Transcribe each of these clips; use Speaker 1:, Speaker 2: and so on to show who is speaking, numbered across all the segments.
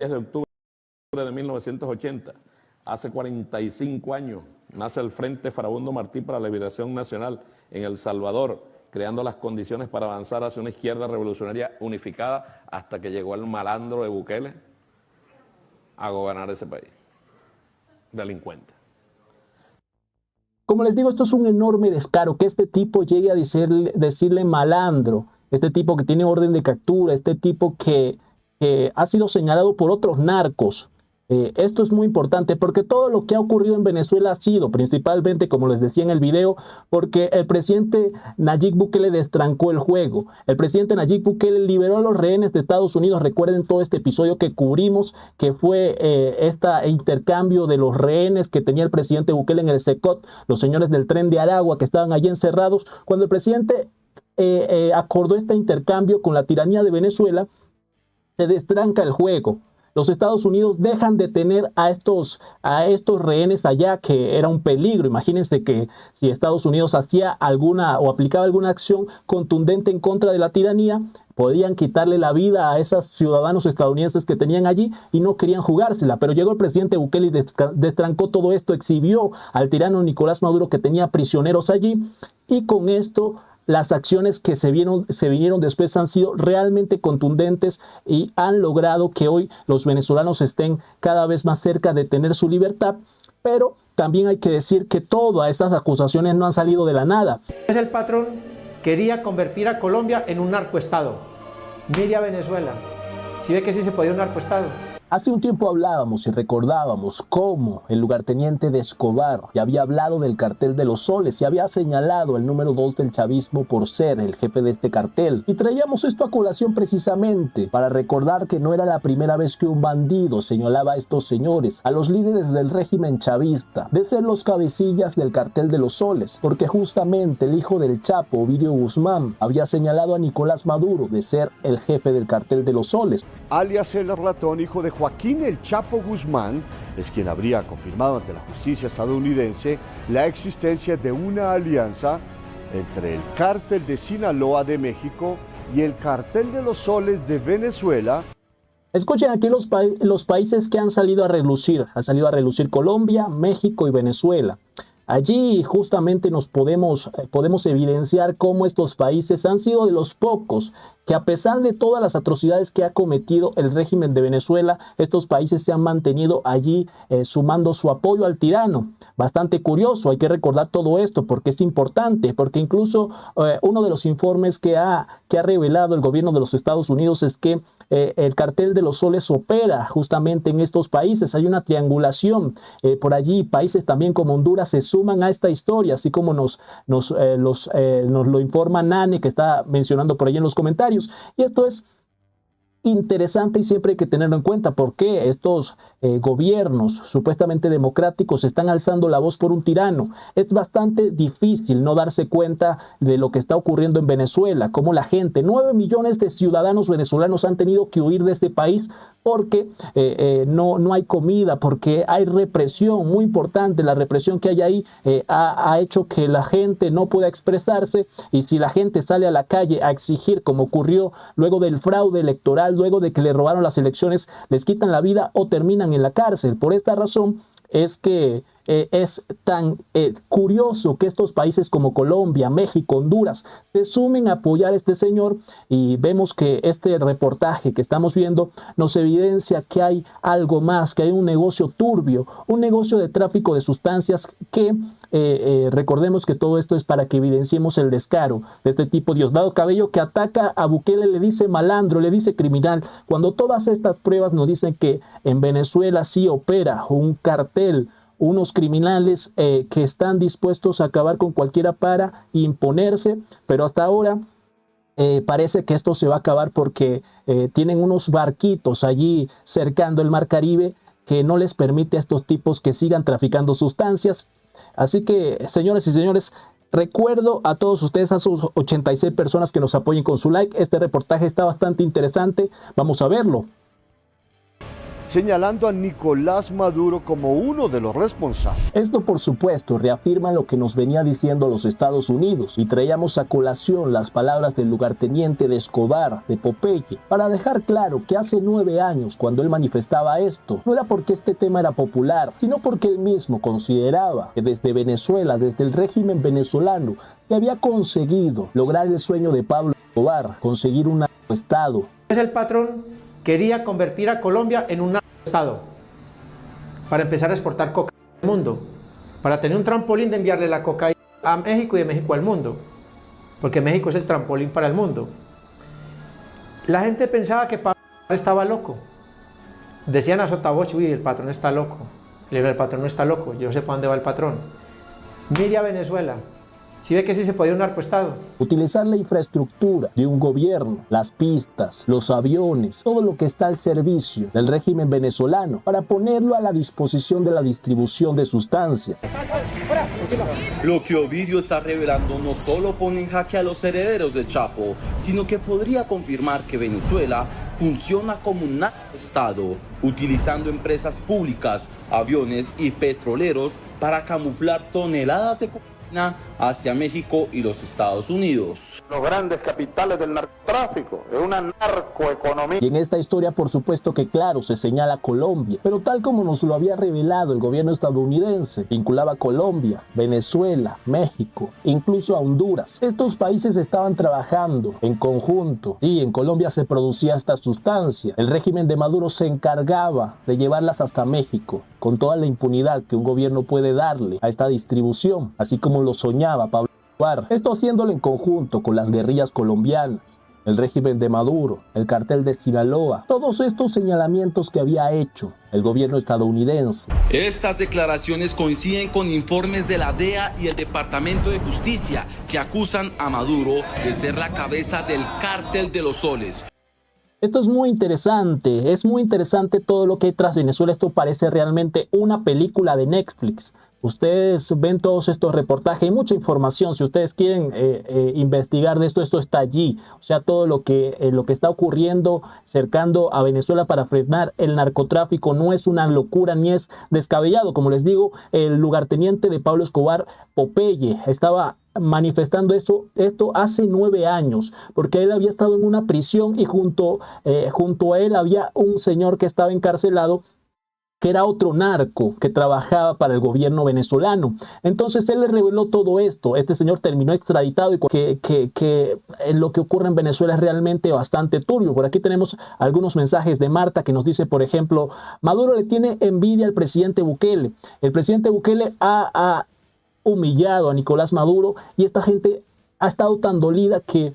Speaker 1: 10 de octubre de 1980, hace 45 años, nace el Frente Farabundo Martí para la Liberación Nacional en El Salvador, creando las condiciones para avanzar hacia una izquierda revolucionaria unificada hasta que llegó el malandro de Bukele a gobernar ese país. Delincuente.
Speaker 2: Como les digo, esto es un enorme descaro, que este tipo llegue a decirle malandro, este tipo que tiene orden de captura, este tipo que ha sido señalado por otros narcos. Esto es muy importante porque todo lo que ha ocurrido en Venezuela ha sido principalmente, como les decía en el video, porque el presidente Nayib Bukele destrancó el juego. El presidente Nayib Bukele liberó a los rehenes de Estados Unidos. Recuerden todo este episodio que cubrimos, que fue este intercambio de los rehenes que tenía el presidente Bukele en el Secot, los señores del Tren de Aragua que estaban allí encerrados. Cuando el presidente acordó este intercambio con la tiranía de Venezuela, se destranca el juego. Los Estados Unidos dejan de tener a estos rehenes allá, que era un peligro. Imagínense que si Estados Unidos hacía alguna o aplicaba alguna acción contundente en contra de la tiranía, podían quitarle la vida a esos ciudadanos estadounidenses que tenían allí y no querían jugársela. Pero llegó el presidente Bukele y destrancó todo esto, exhibió al tirano Nicolás Maduro, que tenía prisioneros allí, y con esto las acciones que se vinieron después han sido realmente contundentes y han logrado que hoy los venezolanos estén cada vez más cerca de tener su libertad. Pero también hay que decir que todas estas acusaciones no han salido de la nada.
Speaker 3: El patrón quería convertir a Colombia en un narcoestado. Mire a Venezuela, si ve que sí se podía un narcoestado.
Speaker 2: Hace un tiempo hablábamos y recordábamos cómo el lugarteniente de Escobar ya había hablado del cartel de los soles y había señalado el número 2 del chavismo por ser el jefe de este cartel. Y traíamos esto a colación precisamente para recordar que no era la primera vez que un bandido señalaba a estos señores, a los líderes del régimen chavista, de ser los cabecillas del cartel de los soles, porque justamente el hijo del Chapo, Ovidio Guzmán, había señalado a Nicolás Maduro de ser el jefe del cartel de los soles.
Speaker 4: Alias el ratón, hijo de Joaquín El Chapo Guzmán, es quien habría confirmado ante la justicia estadounidense la existencia de una alianza entre el cártel de Sinaloa de México y el cartel de los soles de Venezuela.
Speaker 2: Escuchen aquí los países que han salido a relucir. Ha salido a relucir Colombia, México y Venezuela. Allí justamente nos podemos evidenciar cómo estos países han sido de los pocos que, a pesar de todas las atrocidades que ha cometido el régimen de Venezuela, estos países se han mantenido allí sumando su apoyo al tirano. Bastante curioso, hay que recordar todo esto porque es importante, porque incluso uno de los informes que ha revelado el gobierno de los Estados Unidos es que el cartel de los soles opera justamente en estos países. Hay una triangulación por allí. Países también como Honduras se suman a esta historia, así como nos lo informa Nane, que está mencionando por ahí en los comentarios. Y esto es interesante y siempre hay que tenerlo en cuenta, porque estos gobiernos supuestamente democráticos están alzando la voz por un tirano. Es bastante difícil no darse cuenta de lo que está ocurriendo en Venezuela, como la gente, 9 millones de ciudadanos venezolanos han tenido que huir de este país porque no hay comida, porque hay represión muy importante. La represión que hay ahí ha hecho que la gente no pueda expresarse, y si la gente sale a la calle a exigir, como ocurrió luego del fraude electoral, luego de que le robaron las elecciones, les quitan la vida o terminan en la cárcel. Por esta razón es que es tan curioso que estos países como Colombia, México, Honduras se sumen a apoyar a este señor, y vemos que este reportaje que estamos viendo nos evidencia que hay algo más, que hay un negocio turbio, un negocio de tráfico de sustancias que recordemos que todo esto es para que evidenciemos el descaro de este tipo, Diosdado Cabello, que ataca a Bukele, le dice malandro, le dice criminal, cuando todas estas pruebas nos dicen que en Venezuela sí opera un cartel, unos criminales que están dispuestos a acabar con cualquiera para imponerse. Pero hasta ahora parece que esto se va a acabar porque tienen unos barquitos allí cercando el Mar Caribe que no les permite a estos tipos que sigan traficando sustancias. Así que, señores y señores, recuerdo a todos ustedes, a sus 86 personas, que nos apoyen con su like. Este reportaje está bastante interesante, vamos a verlo.
Speaker 4: señalando a Nicolás Maduro como uno de los responsables.
Speaker 2: Esto, por supuesto, reafirma lo que nos venía diciendo los Estados Unidos y traíamos a colación las palabras del lugarteniente de Escobar, de Popeye, para dejar claro que hace 9 años, cuando él manifestaba esto, no era porque este tema era popular, sino porque él mismo consideraba que desde Venezuela, desde el régimen venezolano, que había conseguido lograr el sueño de Pablo Escobar, conseguir un narcoestado.
Speaker 3: El patrón quería convertir a Colombia en un narcoestado para empezar a exportar cocaína al mundo, para tener un trampolín de enviarle la cocaína a México y de México al mundo, porque México es el trampolín para el mundo. La gente pensaba que Pablo estaba loco. Decían a sotavoce, uy, el patrón está loco. Le digo, el patrón no está loco, yo sé para dónde va el patrón. Mire a Venezuela, si ve que sí se podía un narcoestado.
Speaker 2: Utilizar la infraestructura de un gobierno, las pistas, los aviones, todo lo que está al servicio del régimen venezolano para ponerlo a la disposición de la distribución de sustancias.
Speaker 5: Lo que Ovidio está revelando no solo pone en jaque a los herederos del Chapo, sino que podría confirmar que Venezuela funciona como un narcoestado, utilizando empresas públicas, aviones y petroleros para camuflar toneladas de cocaína hacia México y los Estados Unidos.
Speaker 6: Los grandes capitales del narcotráfico, de una narcoeconomía.
Speaker 2: Y en esta historia, por supuesto que claro, se señala a Colombia, pero tal como nos lo había revelado el gobierno estadounidense, vinculaba a Colombia, Venezuela, México, incluso a Honduras. Estos países estaban trabajando en conjunto y en Colombia se producía esta sustancia. El régimen de Maduro se encargaba de llevarlas hasta México, con toda la impunidad que un gobierno puede darle a esta distribución, así como lo soñaba Pablo Escobar. Esto haciéndolo en conjunto con las guerrillas colombianas, el régimen de Maduro, el cartel de Sinaloa, todos estos señalamientos que había hecho el gobierno estadounidense.
Speaker 5: Estas declaraciones coinciden con informes de la DEA y el Departamento de Justicia que acusan a Maduro de ser la cabeza del cártel de los soles.
Speaker 2: Esto es muy interesante todo lo que hay tras Venezuela. Esto parece realmente una película de Netflix. Ustedes ven todos estos reportajes, hay mucha información. Si ustedes quieren investigar de esto, esto está allí. O sea, todo lo que está ocurriendo cercando a Venezuela para frenar el narcotráfico no es una locura ni es descabellado. Como les digo, el lugarteniente de Pablo Escobar, Popeye, estaba manifestando esto hace 9 años, porque él había estado en una prisión y junto a él había un señor que estaba encarcelado, que era otro narco que trabajaba para el gobierno venezolano. Entonces él le reveló todo esto. Este señor terminó extraditado y que lo que ocurre en Venezuela es realmente bastante turbio. Por aquí tenemos algunos mensajes de Marta que nos dice, por ejemplo, Maduro le tiene envidia al presidente Bukele. El presidente Bukele ha humillado a Nicolás Maduro y esta gente ha estado tan dolida que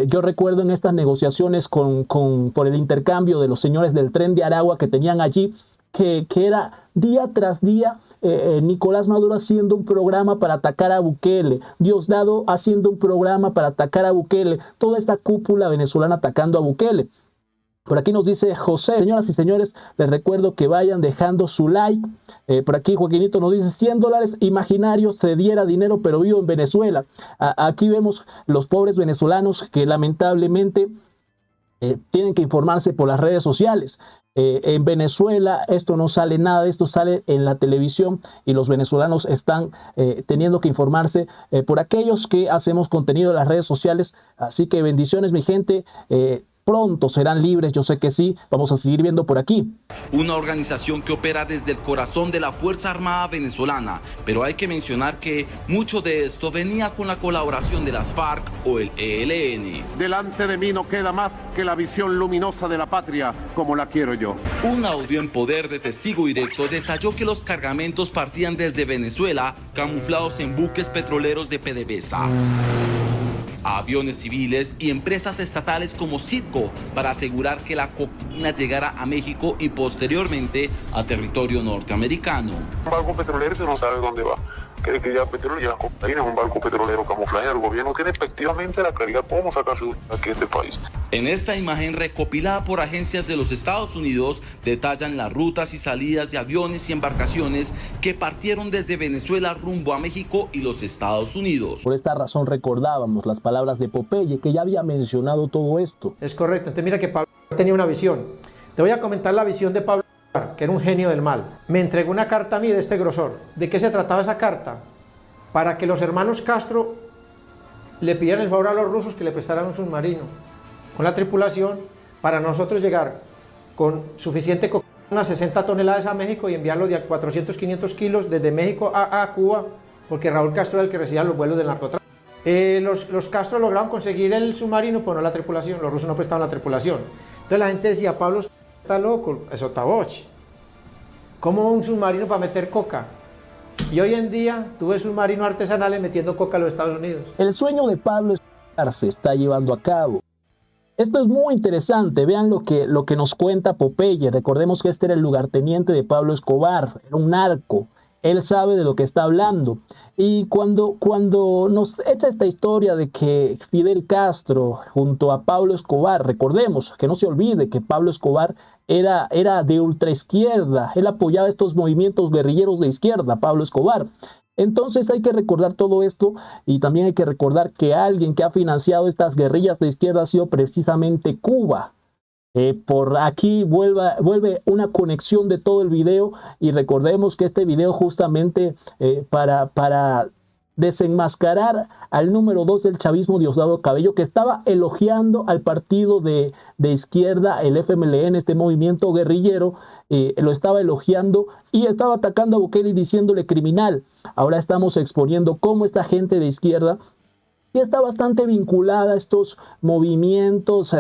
Speaker 2: yo recuerdo en estas negociaciones por el intercambio de los señores del Tren de Aragua que tenían allí, que era día tras día Nicolás Maduro haciendo un programa para atacar a Bukele, Diosdado haciendo un programa para atacar a Bukele, toda esta cúpula venezolana atacando a Bukele. Por aquí nos dice José, señoras y señores, les recuerdo que vayan dejando su like. Por aquí Joaquinito nos dice $100 imaginarios, se diera dinero pero vivo en Venezuela. Aquí vemos los pobres venezolanos que lamentablemente tienen que informarse por las redes sociales. En Venezuela esto no sale nada, esto sale en la televisión y los venezolanos están teniendo que informarse por aquellos que hacemos contenido en las redes sociales. Así que bendiciones, mi gente. Pronto serán libres, yo sé que sí, vamos a seguir viendo por aquí.
Speaker 5: Una organización que opera desde el corazón de la Fuerza Armada venezolana, pero hay que mencionar que mucho de esto venía con la colaboración de las FARC o el ELN.
Speaker 6: Delante de mí no queda más que la visión luminosa de la patria como la quiero yo.
Speaker 5: Un audio en poder de testigo directo detalló que los cargamentos partían desde Venezuela, camuflados en buques petroleros de PDVSA, aviones civiles y empresas estatales como Citgo para asegurar que la cocaína llegara a México y posteriormente a territorio norteamericano.
Speaker 7: Un barco petrolero que no sabe dónde va. Cree que ya petróleo, ya cocaína, es un barco petrolero camuflaje. El gobierno tiene efectivamente la claridad cómo sacar su aquí a este país.
Speaker 5: En esta imagen recopilada por agencias de los Estados Unidos detallan las rutas y salidas de aviones y embarcaciones que partieron desde Venezuela rumbo a México y los Estados Unidos.
Speaker 2: Por esta razón recordábamos las palabras de Popeye, que ya había mencionado todo esto.
Speaker 3: Es correcto. Entonces mira que Pablo tenía una visión. Te voy a comentar la visión de Pablo que era un genio del mal, me entregó una carta a mí de este grosor. ¿De qué se trataba esa carta? Para que los hermanos Castro le pidieran el favor a los rusos que le prestaran un submarino con la tripulación para nosotros llegar con suficiente cocaína, unas 60 toneladas a México y enviarlo de a 400, 500 kilos desde México a Cuba, porque Raúl Castro era el que recibía los vuelos del narcotráfico. Los Castro lograron conseguir el submarino, pero no la tripulación, los rusos no prestaban la tripulación. Entonces la gente decía, Pablo está loco, es otaboche. ¿Cómo un submarino para meter coca? Y hoy en día tuve submarinos artesanales metiendo coca a los Estados Unidos.
Speaker 2: El sueño de Pablo Escobar se está llevando a cabo. Esto es muy interesante, vean lo que nos cuenta Popeye. Recordemos que este era el lugarteniente de Pablo Escobar, era un narco. Él sabe de lo que está hablando. Y cuando nos echa esta historia de que Fidel Castro junto a Pablo Escobar, recordemos, que no se olvide que Pablo Escobar era de ultraizquierda, él apoyaba estos movimientos guerrilleros de izquierda, Pablo Escobar. Entonces hay que recordar todo esto y también hay que recordar que alguien que ha financiado estas guerrillas de izquierda ha sido precisamente Cuba. Por aquí vuelve una conexión de todo el video y recordemos que este video justamente para desenmascarar al número 2 del chavismo, Diosdado Cabello, que estaba elogiando al partido de izquierda, el FMLN, este movimiento guerrillero, lo estaba elogiando y estaba atacando a Bukele y diciéndole criminal. Ahora estamos exponiendo cómo esta gente de izquierda, que está bastante vinculada a estos movimientos,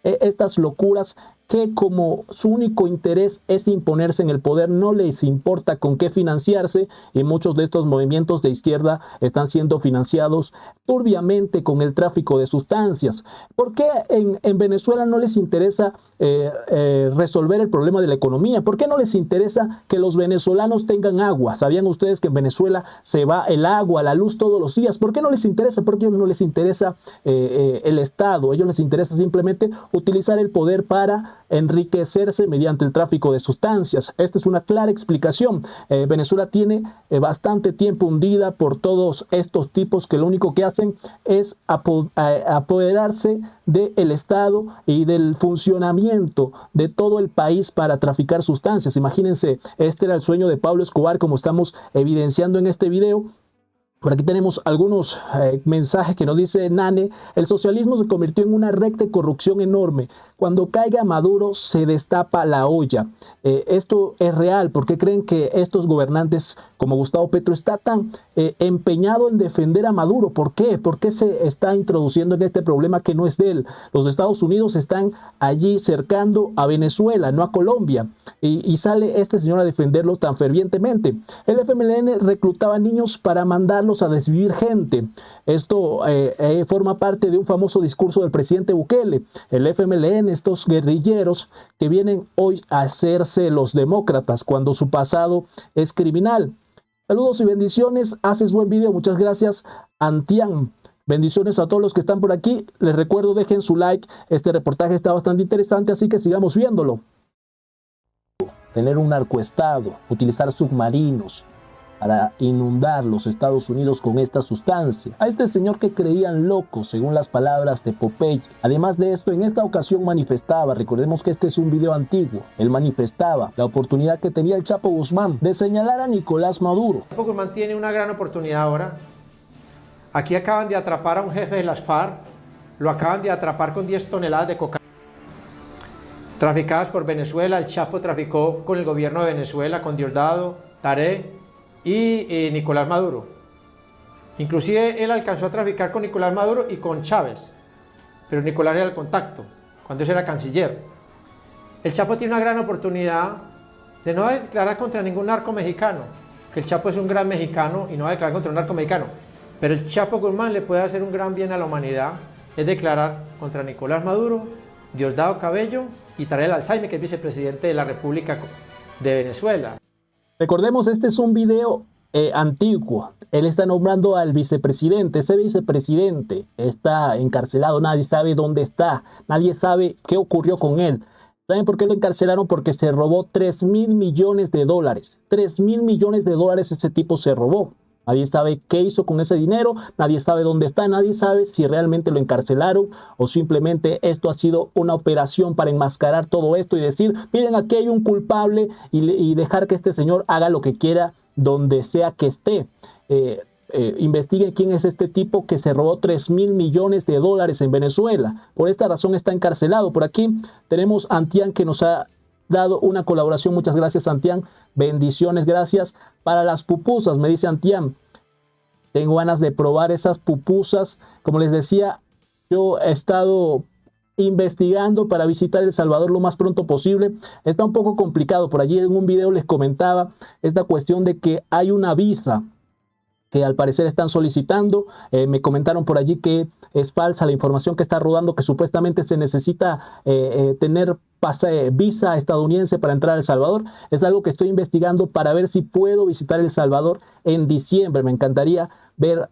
Speaker 2: estas locuras, que como su único interés es imponerse en el poder, no les importa con qué financiarse, y muchos de estos movimientos de izquierda están siendo financiados turbiamente con el tráfico de sustancias. ¿Por qué en Venezuela no les interesa resolver el problema de la economía? ¿Por qué no les interesa que los venezolanos tengan agua? ¿Sabían ustedes que en Venezuela se va el agua, la luz todos los días? ¿Por qué no les interesa? Porque no les interesa el Estado. A ellos les interesa simplemente utilizar el poder para enriquecerse mediante el tráfico de sustancias. Esta es una clara explicación. Venezuela tiene bastante tiempo hundida por todos estos tipos que lo único que hacen es apoderarse del Estado y del funcionamiento de todo el país para traficar sustancias. Imagínense, este era el sueño de Pablo Escobar, como estamos evidenciando en este video. Por aquí tenemos algunos mensajes que nos dice Nane: el socialismo se convirtió en una red de corrupción enorme. Cuando caiga Maduro se destapa la olla. Esto es real. ¿Por qué creen que estos gobernantes como Gustavo Petro está tan empeñado en defender a Maduro? ¿Por qué? ¿Por qué se está introduciendo en este problema que no es de él? Los Estados Unidos están allí cercando a Venezuela, no a Colombia. Y sale este señor a defenderlo tan fervientemente. El FMLN reclutaba niños para mandarlos a desvivir gente. Esto forma parte de un famoso discurso del presidente Bukele. El FMLN, estos guerrilleros que vienen hoy a hacerse los demócratas cuando su pasado es criminal. Saludos y bendiciones. Haces buen video. Muchas gracias, Antian. Bendiciones a todos los que están por aquí. Les recuerdo, dejen su like. Este reportaje está bastante interesante, así que sigamos viéndolo. Tener un narcoestado, utilizar submarinos para inundar los Estados Unidos con esta sustancia. A este señor que creían loco, según las palabras de Popeye. Además de esto, en esta ocasión manifestaba, recordemos que este es un video antiguo, él manifestaba la oportunidad que tenía el Chapo Guzmán de señalar a Nicolás Maduro.
Speaker 3: El Chapo Guzmán tiene una gran oportunidad ahora. Aquí acaban de atrapar a un jefe de las FARC, lo acaban de atrapar con 10 toneladas de cocaína traficadas por Venezuela. El Chapo traficó con el gobierno de Venezuela, con Diosdado, Tarek y Nicolás Maduro. Inclusive él alcanzó a traficar con Nicolás Maduro y con Chávez, pero Nicolás era el contacto, cuando ese era canciller. El Chapo tiene una gran oportunidad de no declarar contra ningún narco mexicano, que el Chapo es un gran mexicano y no va a declarar contra un narco mexicano, pero el Chapo Guzmán le puede hacer un gran bien a la humanidad, es declarar contra Nicolás Maduro, Diosdado Cabello y Tarek Alzheimer, que es vicepresidente de la República de Venezuela.
Speaker 2: Recordemos, este es un video antiguo. Él está nombrando al vicepresidente. Ese vicepresidente está encarcelado. Nadie sabe dónde está. Nadie sabe qué ocurrió con él. ¿Saben por qué lo encarcelaron? Porque se robó $3.000 millones. $3.000 millones ese tipo se robó. Nadie sabe qué hizo con ese dinero, nadie sabe dónde está, nadie sabe si realmente lo encarcelaron o simplemente esto ha sido una operación para enmascarar todo esto y decir, miren, aquí hay un culpable y dejar que este señor haga lo que quiera donde sea que esté. Investiguen quién es este tipo que se robó 3.000 millones de dólares en Venezuela. Por esta razón está encarcelado. Por aquí tenemos a Antián que nos ha dado una colaboración. Muchas gracias, Antián. Bendiciones, gracias. Para las pupusas, me dice Antián. Tengo ganas de probar esas pupusas. Como les decía, yo he estado investigando para visitar El Salvador lo más pronto posible. Está un poco complicado. Por allí en un video les comentaba esta cuestión de que hay una visa que al parecer están solicitando. Me comentaron por allí que es falsa la información que está rodando, que supuestamente se necesita tener visa estadounidense para entrar a El Salvador. Es algo que estoy investigando para ver si puedo visitar El Salvador en diciembre. Me encantaría ver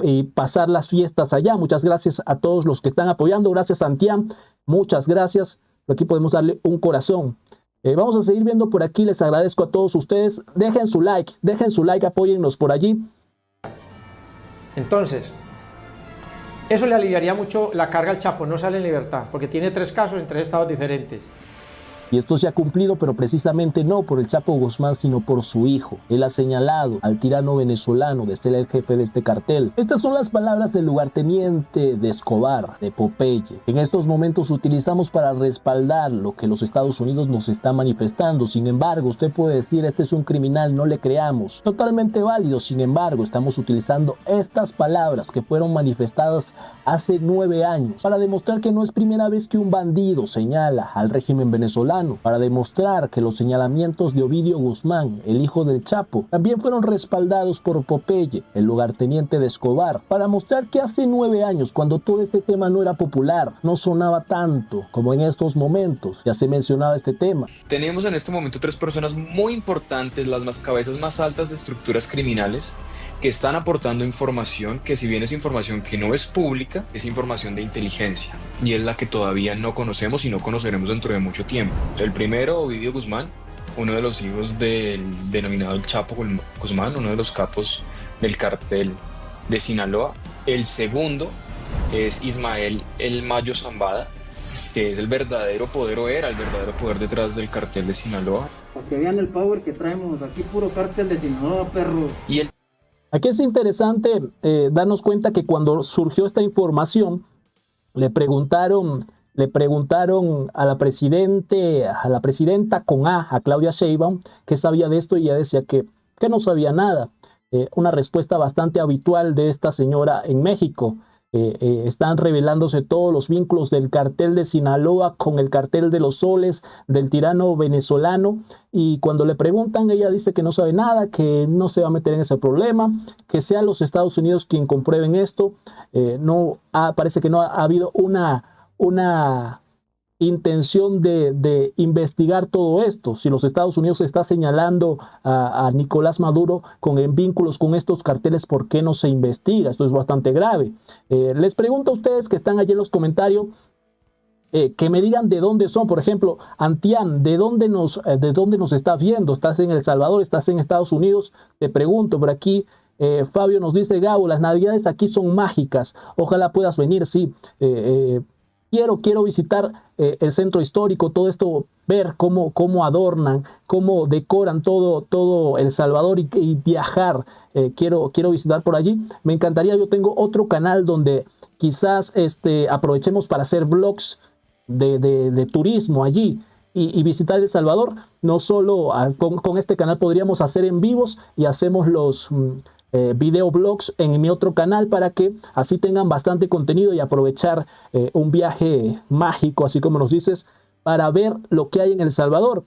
Speaker 2: y pasar las fiestas allá. Muchas gracias a todos los que están apoyando. Gracias, Santián. Muchas gracias. Por aquí podemos darle un corazón. Vamos a seguir viendo por aquí. Les agradezco a todos ustedes. Dejen su like, apóyennos por allí.
Speaker 3: Entonces, eso le aliviaría mucho la carga al Chapo, no sale en libertad, porque tiene 3 casos en 3 estados diferentes.
Speaker 2: Y esto se ha cumplido, pero precisamente no por el Chapo Guzmán, sino por su hijo. Él ha señalado al tirano venezolano de ser el jefe de este cartel. Estas son las palabras del lugarteniente de Escobar, de Popeye. En estos momentos utilizamos para respaldar lo que los Estados Unidos nos está manifestando. Sin embargo, usted puede decir, este es un criminal, no le creamos. Totalmente válido. Sin embargo, estamos utilizando estas palabras que fueron manifestadas hace 9 años para demostrar que no es primera vez que un bandido señala al régimen venezolano, para demostrar que los señalamientos de Ovidio Guzmán, el hijo del Chapo, también fueron respaldados por Popeye, el lugarteniente de Escobar, para mostrar que hace 9 años, cuando todo este tema no era popular, no sonaba tanto como en estos momentos, ya se mencionaba este tema.
Speaker 8: Tenemos en este momento 3 personas muy importantes, las cabezas más altas de estructuras criminales, que están aportando información que, si bien es información que no es pública, es información de inteligencia, y es la que todavía no conocemos y no conoceremos dentro de mucho tiempo. El primero, Ovidio Guzmán, uno de los hijos del denominado el Chapo Guzmán, uno de los capos del cartel de Sinaloa. El segundo es Ismael El Mayo Zambada, que es el verdadero poder, o era el verdadero poder detrás del cartel de Sinaloa.
Speaker 9: Para que vean el power que traemos, aquí puro cartel de Sinaloa, perros.
Speaker 8: Y el
Speaker 2: Aquí es interesante darnos cuenta que cuando surgió esta información, le preguntaron a la presidenta con A Claudia Sheinbaum, qué sabía de esto, y ella decía que no sabía nada. Una respuesta bastante habitual de esta señora en México. Están revelándose todos los vínculos del cartel de Sinaloa con el cartel de los soles, del tirano venezolano, y cuando le preguntan, ella dice que no sabe nada, que no se va a meter en ese problema, que sea los Estados Unidos quien comprueben esto. Parece que no ha habido una intención de investigar todo esto. Si los Estados Unidos está señalando a Nicolás Maduro con vínculos con estos carteles, ¿por qué no se investiga? Esto es bastante grave. Les pregunto a ustedes que están allí en los comentarios, que me digan de dónde son. Por ejemplo, Antián, ¿de dónde nos estás viendo? ¿Estás en El Salvador? ¿Estás en Estados Unidos? Te pregunto por aquí. Fabio nos dice, Gabo, las navidades aquí son mágicas. Ojalá puedas venir, sí. Quiero visitar el centro histórico, todo esto, ver cómo adornan, cómo decoran todo El Salvador y viajar. Quiero visitar por allí. Me encantaría, yo tengo otro canal donde quizás aprovechemos para hacer vlogs de turismo allí y visitar El Salvador. No solo con este canal podríamos hacer en vivos y hacemos los videoblogs en mi otro canal para que así tengan bastante contenido y aprovechar un viaje mágico, así como nos dices, para ver lo que hay en El Salvador.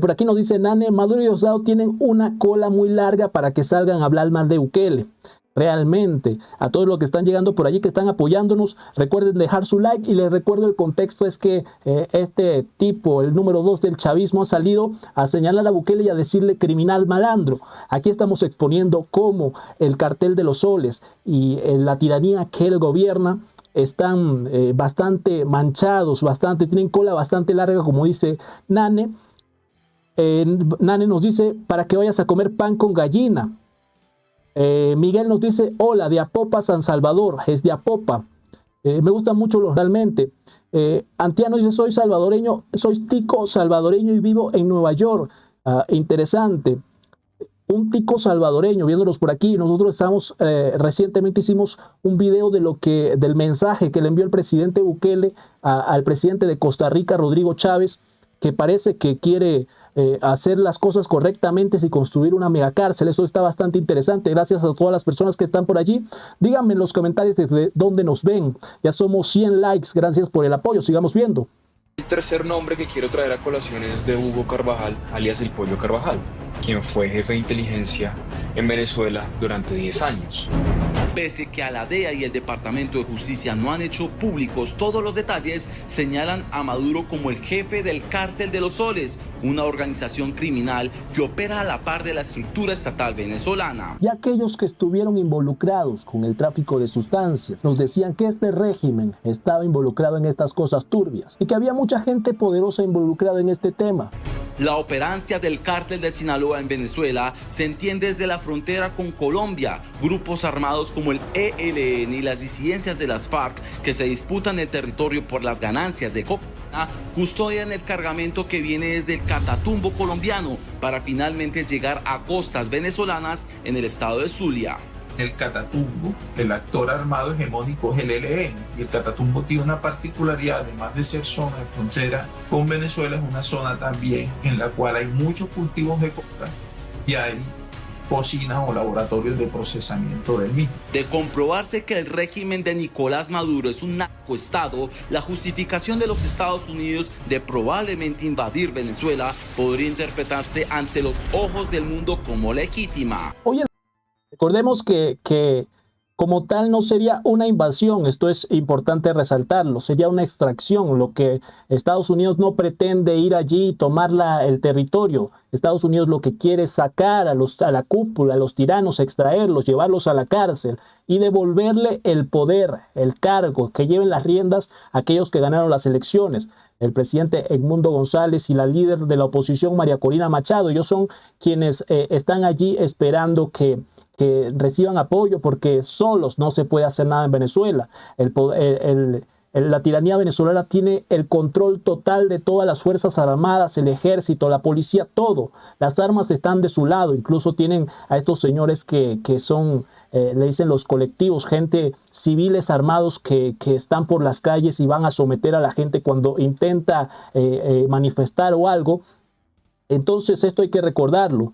Speaker 2: Por aquí nos dice Nane, Maduro y Diosdado tienen una cola muy larga para que salgan a hablar mal de Bukele. Realmente, a todos los que están llegando por allí, que están apoyándonos, recuerden dejar su like, y les recuerdo el contexto es que este tipo, el número 2 del chavismo, ha salido a señalar a Bukele y a decirle criminal malandro. Aquí estamos exponiendo cómo el cartel de los soles y la tiranía que él gobierna están bastante manchados, tienen cola bastante larga, como dice Nane. Nane nos dice, para que vayas a comer pan con gallina. Miguel nos dice, hola, de Apopa, San Salvador, es de Apopa. Me gusta mucho realmente. Antiano dice, soy salvadoreño, soy tico salvadoreño y vivo en Nueva York. Interesante. Un tico salvadoreño, viéndolos por aquí. Nosotros estamos, recientemente hicimos un video del mensaje que le envió el presidente Bukele al presidente de Costa Rica, Rodrigo Chávez, que parece que quiere hacer las cosas correctamente y construir una megacárcel. Eso está bastante interesante. Gracias a todas las personas que están por allí. Díganme en los comentarios desde dónde nos ven. Ya somos 100 likes. Gracias por el apoyo. Sigamos viendo.
Speaker 8: El tercer nombre que quiero traer a colación es de Hugo Carvajal, alias el Pollo Carvajal, quien fue jefe de inteligencia en Venezuela durante 10 años.
Speaker 5: Pese que a la DEA y el Departamento de Justicia no han hecho públicos todos los detalles, señalan a Maduro como el jefe del Cártel de los Soles, una organización criminal que opera a la par de la estructura estatal venezolana.
Speaker 2: Y aquellos que estuvieron involucrados con el tráfico de sustancias nos decían que este régimen estaba involucrado en estas cosas turbias y que había mucha gente poderosa involucrada en este tema.
Speaker 5: La operancia del Cártel de Sinaloa en Venezuela se entiende desde la frontera con Colombia. Grupos armados como el ELN y las disidencias de las FARC, que se disputan el territorio por las ganancias de cocaína, custodian el cargamento que viene desde el Catatumbo colombiano para finalmente llegar a costas venezolanas en el estado de Zulia.
Speaker 10: El Catatumbo, el actor armado hegemónico es el ELN, y el Catatumbo tiene una particularidad, además de ser zona de frontera con Venezuela, es una zona también en la cual hay muchos cultivos de coca y hay cocinas o laboratorios de procesamiento del mismo.
Speaker 5: De comprobarse que el régimen de Nicolás Maduro es un narcoestado, la justificación de los Estados Unidos de probablemente invadir Venezuela podría interpretarse ante los ojos del mundo como legítima.
Speaker 2: Oye, recordemos que como tal no sería una invasión, esto es importante resaltarlo, sería una extracción, lo que Estados Unidos no pretende ir allí y tomar el territorio. Estados Unidos lo que quiere es sacar a la cúpula, a los tiranos, extraerlos, llevarlos a la cárcel y devolverle el poder, el cargo, que lleven las riendas a aquellos que ganaron las elecciones. El presidente Edmundo González y la líder de la oposición, María Corina Machado, ellos son quienes están allí esperando que reciban apoyo, porque solos no se puede hacer nada en Venezuela. La tiranía venezolana tiene el control total de todas las fuerzas armadas, el ejército, la policía, todo. Las armas están de su lado, incluso tienen a estos señores que son, le dicen los colectivos, gente civiles armados que están por las calles y van a someter a la gente cuando intenta manifestar o algo. Entonces esto hay que recordarlo.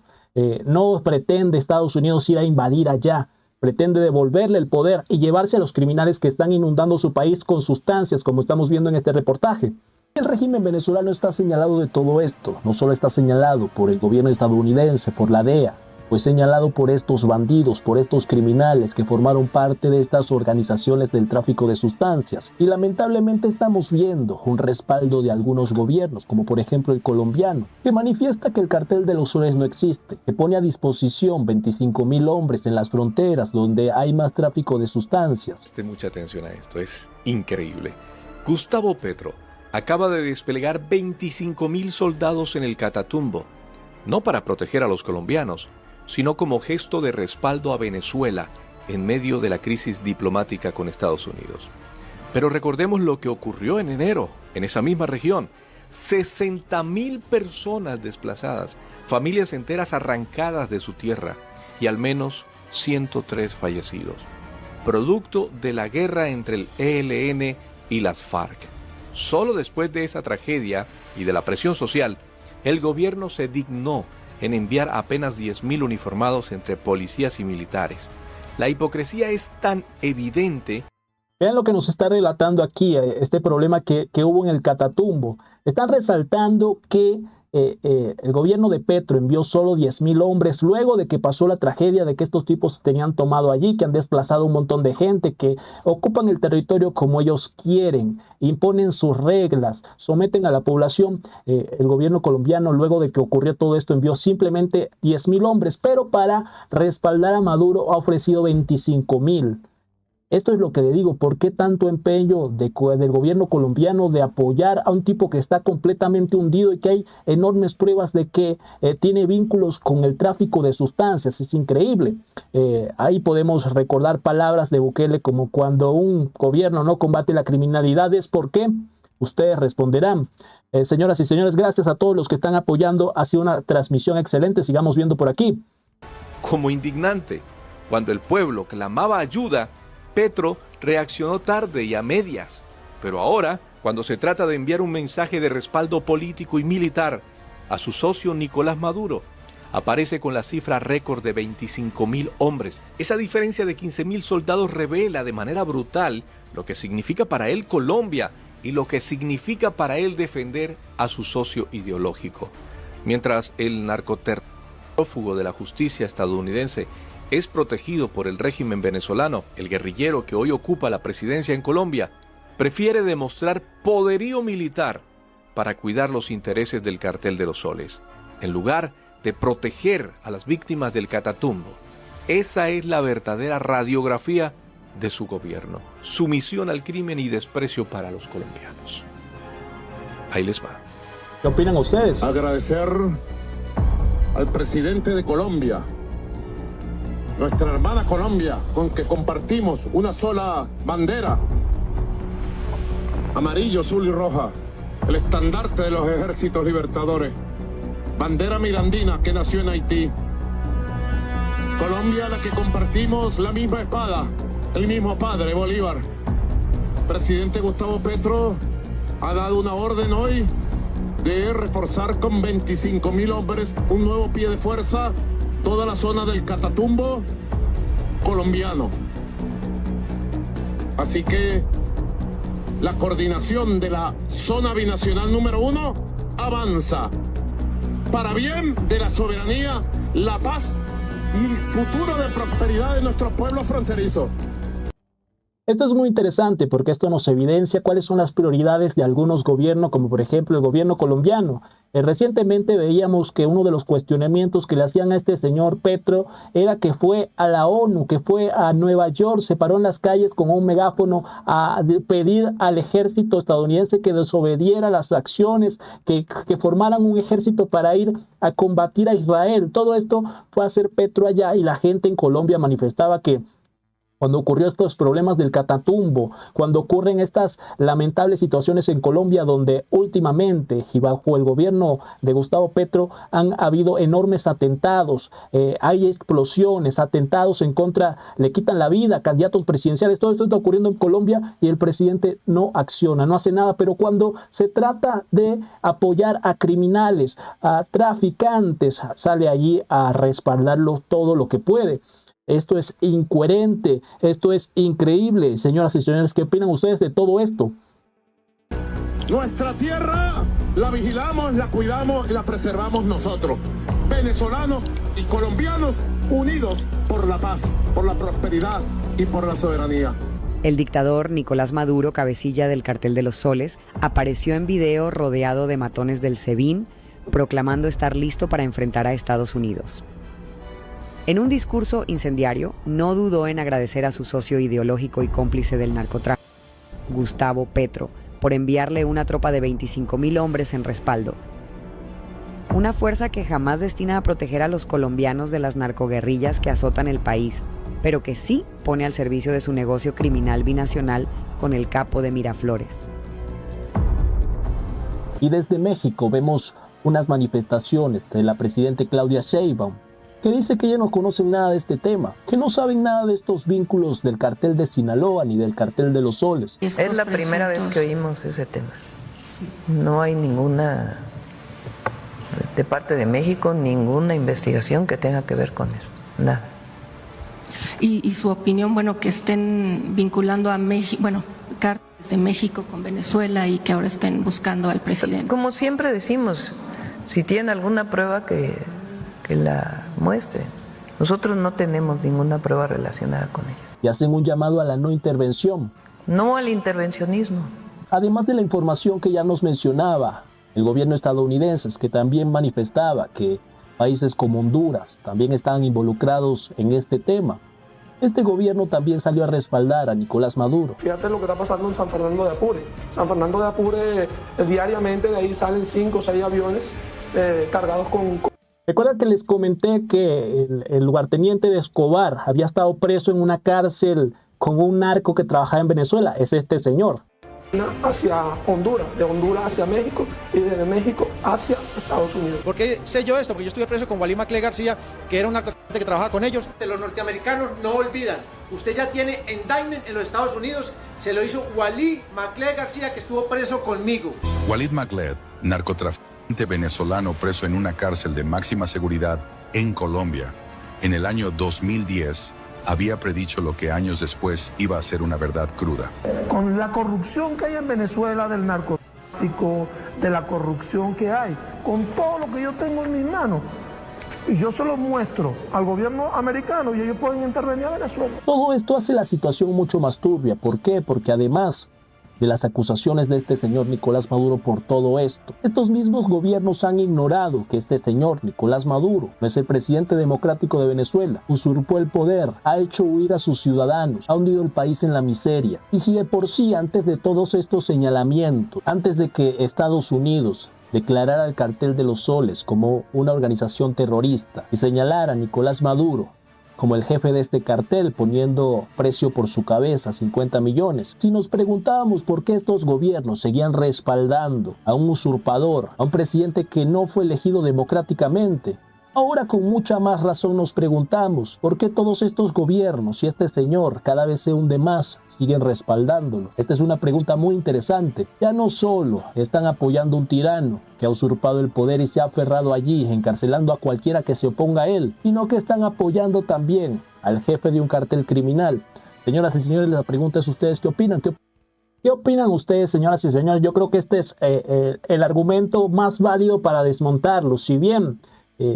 Speaker 2: No pretende Estados Unidos ir a invadir allá, pretende devolverle el poder y llevarse a los criminales que están inundando su país con sustancias, como estamos viendo en este reportaje. El régimen venezolano está señalado de todo esto, no solo está señalado por el gobierno estadounidense, por la DEA, fue señalado por estos bandidos, por estos criminales que formaron parte de estas organizaciones del tráfico de sustancias. Y lamentablemente estamos viendo un respaldo de algunos gobiernos, como por ejemplo el colombiano, que manifiesta que el cartel de los soles no existe, que pone a disposición 25.000 hombres en las fronteras donde hay más tráfico de sustancias.
Speaker 11: Presten mucha atención a esto, es increíble. Gustavo Petro acaba de desplegar 25.000 soldados en el Catatumbo, no para proteger a los colombianos, sino como gesto de respaldo a Venezuela en medio de la crisis diplomática con Estados Unidos. Pero recordemos lo que ocurrió en enero, en esa misma región. 60.000 personas desplazadas, familias enteras arrancadas de su tierra y al menos 103 fallecidos. Producto de la guerra entre el ELN y las FARC. Solo después de esa tragedia y de la presión social, el gobierno se dignó en enviar apenas 10.000 uniformados entre policías y militares. La hipocresía es tan evidente.
Speaker 2: Vean lo que nos está relatando aquí, este problema que hubo en el Catatumbo. Están resaltando que el gobierno de Petro envió solo 10.000 hombres luego de que pasó la tragedia de que estos tipos tenían tomado allí, que han desplazado un montón de gente, que ocupan el territorio como ellos quieren, imponen sus reglas, someten a la población. El gobierno colombiano, luego de que ocurrió todo esto, envió simplemente 10.000 hombres, pero para respaldar a Maduro ha ofrecido 25.000. Esto es lo que le digo, ¿por qué tanto empeño del gobierno colombiano de apoyar a un tipo que está completamente hundido y que hay enormes pruebas de que tiene vínculos con el tráfico de sustancias? Es increíble. Ahí podemos recordar palabras de Bukele como cuando un gobierno no combate la criminalidad, ¿es por qué? Ustedes responderán. Señoras y señores, gracias a todos los que están apoyando. Ha sido una transmisión excelente. Sigamos viendo por aquí.
Speaker 11: Como indignante, cuando el pueblo clamaba ayuda, Petro reaccionó tarde y a medias. Pero ahora, cuando se trata de enviar un mensaje de respaldo político y militar a su socio Nicolás Maduro, aparece con la cifra récord de 25.000 hombres. Esa diferencia de 15.000 soldados revela de manera brutal lo que significa para él Colombia y lo que significa para él defender a su socio ideológico. Mientras el narcotráfico de la justicia estadounidense es protegido por el régimen venezolano, el guerrillero que hoy ocupa la presidencia en Colombia prefiere demostrar poderío militar para cuidar los intereses del Cartel de los Soles, en lugar de proteger a las víctimas del Catatumbo. Esa es la verdadera radiografía de su gobierno: sumisión al crimen y desprecio para los colombianos. Ahí les va.
Speaker 2: ¿Qué opinan ustedes?
Speaker 6: Agradecer al presidente de Colombia, nuestra hermana Colombia, con que compartimos una sola bandera, amarillo, azul y roja, el estandarte de los ejércitos libertadores, bandera mirandina que nació en Haití. Colombia, la que compartimos la misma espada, el mismo padre Bolívar. Presidente Gustavo Petro ha dado una orden hoy de reforzar con 25.000 hombres, un nuevo pie de fuerza, toda la zona del Catatumbo colombiano. Así que la coordinación de la zona binacional número 1 avanza para bien de la soberanía, la paz y el futuro de prosperidad de nuestros pueblos fronterizos.
Speaker 2: Esto es muy interesante porque esto nos evidencia cuáles son las prioridades de algunos gobiernos, como por ejemplo el gobierno colombiano. Recientemente veíamos que uno de los cuestionamientos que le hacían a este señor Petro era que fue a la ONU, que fue a Nueva York, se paró en las calles con un megáfono a pedir al ejército estadounidense que desobediera las acciones, que formaran un ejército para ir a combatir a Israel. Todo esto fue a hacer Petro allá y la gente en Colombia manifestaba que cuando ocurrió estos problemas del Catatumbo, cuando ocurren estas lamentables situaciones en Colombia donde últimamente y bajo el gobierno de Gustavo Petro han habido enormes atentados, hay explosiones, atentados en contra, le quitan la vida a candidatos presidenciales, todo esto está ocurriendo en Colombia y el presidente no acciona, no hace nada, pero cuando se trata de apoyar a criminales, a traficantes, sale allí a respaldarlo todo lo que puede. Esto es incoherente, esto es increíble. Señoras y señores, ¿qué opinan ustedes de todo esto?
Speaker 6: Nuestra tierra la vigilamos, la cuidamos y la preservamos nosotros, venezolanos y colombianos, unidos por la paz, por la prosperidad y por la soberanía.
Speaker 12: El dictador Nicolás Maduro, cabecilla del Cartel de los Soles, apareció en video rodeado de matones del SEBIN, proclamando estar listo para enfrentar a Estados Unidos. En un discurso incendiario, no dudó en agradecer a su socio ideológico y cómplice del narcotráfico, Gustavo Petro, por enviarle una tropa de 25.000 hombres en respaldo. Una fuerza que jamás destina a proteger a los colombianos de las narcoguerrillas que azotan el país, pero que sí pone al servicio de su negocio criminal binacional con el capo de Miraflores.
Speaker 2: Y desde México vemos unas manifestaciones de la presidenta Claudia Sheinbaum, que dice que ya no conocen nada de este tema, que no saben nada de estos vínculos del cartel de Sinaloa ni del cartel de los Soles.
Speaker 13: Es la primera vez que oímos ese tema. No hay ninguna, de parte de México, ninguna investigación que tenga que ver con eso. Nada.
Speaker 14: Y su opinión, bueno, que estén vinculando a México, bueno, cárteles de México con Venezuela y que ahora estén buscando al presidente.
Speaker 13: Como siempre decimos, si tienen alguna prueba que la muestren. Nosotros no tenemos ninguna prueba relacionada con ello.
Speaker 2: Y hacen un llamado a la no intervención.
Speaker 13: No al intervencionismo.
Speaker 2: Además de la información que ya nos mencionaba, el gobierno estadounidense, que también manifestaba que países como Honduras también estaban involucrados en este tema. este gobierno también salió a respaldar a Nicolás Maduro.
Speaker 15: Fíjate lo que está pasando en San Fernando de Apure. San Fernando de Apure, diariamente de ahí salen 5 o 6 aviones cargados con...
Speaker 2: Recuerda que les comenté que el lugarteniente de Escobar había estado preso en una cárcel con un narco que trabajaba en Venezuela. Es este señor.
Speaker 15: Hacia Honduras, de Honduras hacia México y desde México hacia Estados Unidos.
Speaker 3: ¿Por qué sé yo esto? Porque yo estuve preso con Walid Maclé García, que era un narcotraficante que trabajaba con ellos. Los norteamericanos no olvidan. Usted ya tiene indictment en los Estados Unidos. Se lo hizo Walid Maclé García, que estuvo preso conmigo.
Speaker 16: Walid Maclé, narcotraficante venezolano preso en una cárcel de máxima seguridad en Colombia, en el año 2010, había predicho lo que años después iba a ser una verdad cruda.
Speaker 17: Con la corrupción que hay en Venezuela, del narcotráfico, de la corrupción que hay, con todo lo que yo tengo en mis manos, y yo se lo muestro al gobierno americano y ellos pueden intervenir a Venezuela.
Speaker 2: Todo esto hace la situación mucho más turbia. ¿Por qué? Porque además de las acusaciones de este señor Nicolás Maduro por todo esto, estos mismos gobiernos han ignorado que este señor Nicolás Maduro no es el presidente democrático de Venezuela, usurpó el poder, ha hecho huir a sus ciudadanos, ha hundido el país en la miseria. Y si de por sí, antes de todos estos señalamientos, antes de que Estados Unidos declarara al Cartel de los Soles como una organización terrorista y señalara a Nicolás Maduro como el jefe de este cartel, poniendo precio por su cabeza, 50 millones. Si nos preguntábamos por qué estos gobiernos seguían respaldando a un usurpador, a un presidente que no fue elegido democráticamente, ahora con mucha más razón nos preguntamos por qué todos estos gobiernos y este señor cada vez se hunde más, siguen respaldándolo. Esta es una pregunta muy interesante. Ya no solo están apoyando a un tirano que ha usurpado el poder y se ha aferrado allí, encarcelando a cualquiera que se oponga a él, sino que están apoyando también al jefe de un cartel criminal. Señoras y señores, la pregunta es: ¿ustedes qué opinan? ¿Qué opinan ustedes, señoras y señores? Yo creo que este es el argumento más válido para desmontarlo. Si bien